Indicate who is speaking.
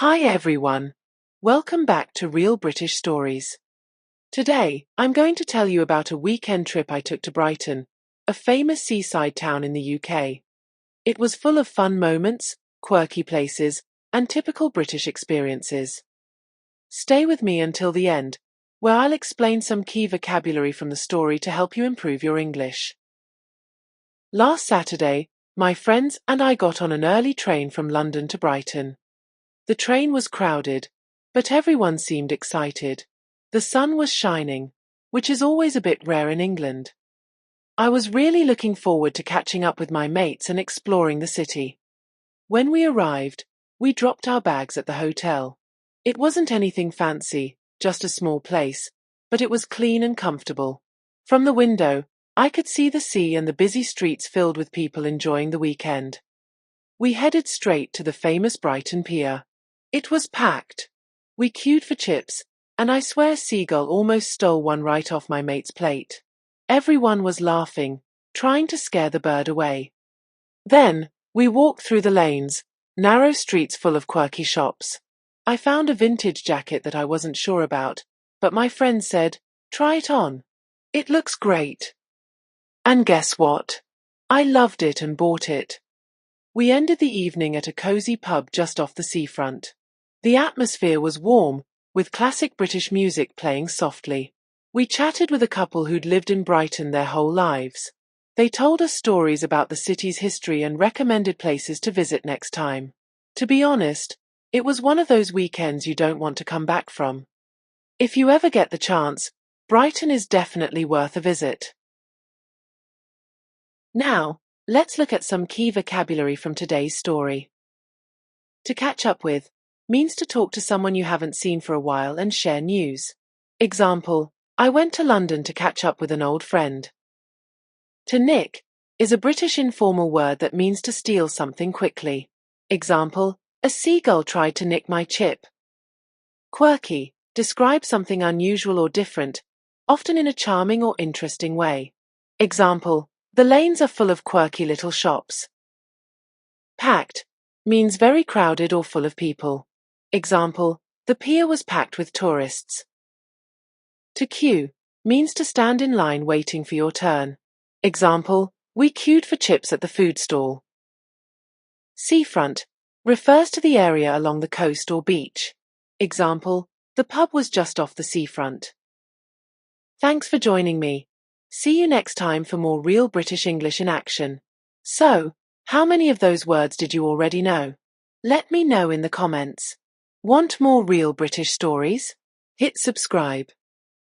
Speaker 1: Hi everyone. Welcome back to Real British Stories. Today, I'm going to tell you about a weekend trip I took to Brighton, a famous seaside town in the UK. It was full of fun moments, quirky places, and typical British experiences. Stay with me until the end, where I'll explain some key vocabulary from the story to help you improve your English. Last Saturday, my friends and I got on an early train from London to Brighton. The train was crowded, but everyone seemed excited. The sun was shining, which is always a bit rare in England. I was really looking forward to catching up with my mates and exploring the city. When we arrived, we dropped our bags at the hotel. It wasn't anything fancy, just a small place, but it was clean and comfortable. From the window, I could see the sea and the busy streets filled with people enjoying the weekend. We headed straight to the famous Brighton Pier. It was packed. We queued for chips, and I swear Seagull almost stole one right off my mate's plate. Everyone was laughing, trying to scare the bird away. Then, we walked through the lanes, narrow streets full of quirky shops. I found a vintage jacket that I wasn't sure about, but my friend said, "Try it on. It looks great." And guess what? I loved it and bought it. We ended the evening at a cozy pub just off the seafront. The atmosphere was warm, with classic British music playing softly. We chatted with a couple who'd lived in Brighton their whole lives. They told us stories about the city's history and recommended places to visit next time. To be honest, it was one of those weekends you don't want to come back from. If you ever get the chance, Brighton is definitely worth a visit. Now, let's look at some key vocabulary from today's story. To catch up with means to talk to someone you haven't seen for a while and share news. Example, I went to London to catch up with an old friend. To nick is a British informal word that means to steal something quickly. Example, a seagull tried to nick my chip. Quirky describes something unusual or different, often in a charming or interesting way. Example, the lanes are full of quirky little shops. Packed means very crowded or full of people. Example, the pier was packed with tourists. To queue means to stand in line waiting for your turn. Example, we queued for chips at the food stall. Seafront refers to the area along the coast or beach. Example, the pub was just off the seafront. Thanks for joining me. See you next time for more real British English in action. So, how many of those words did you already know? Let me know in the comments. Want more real British stories? Hit subscribe.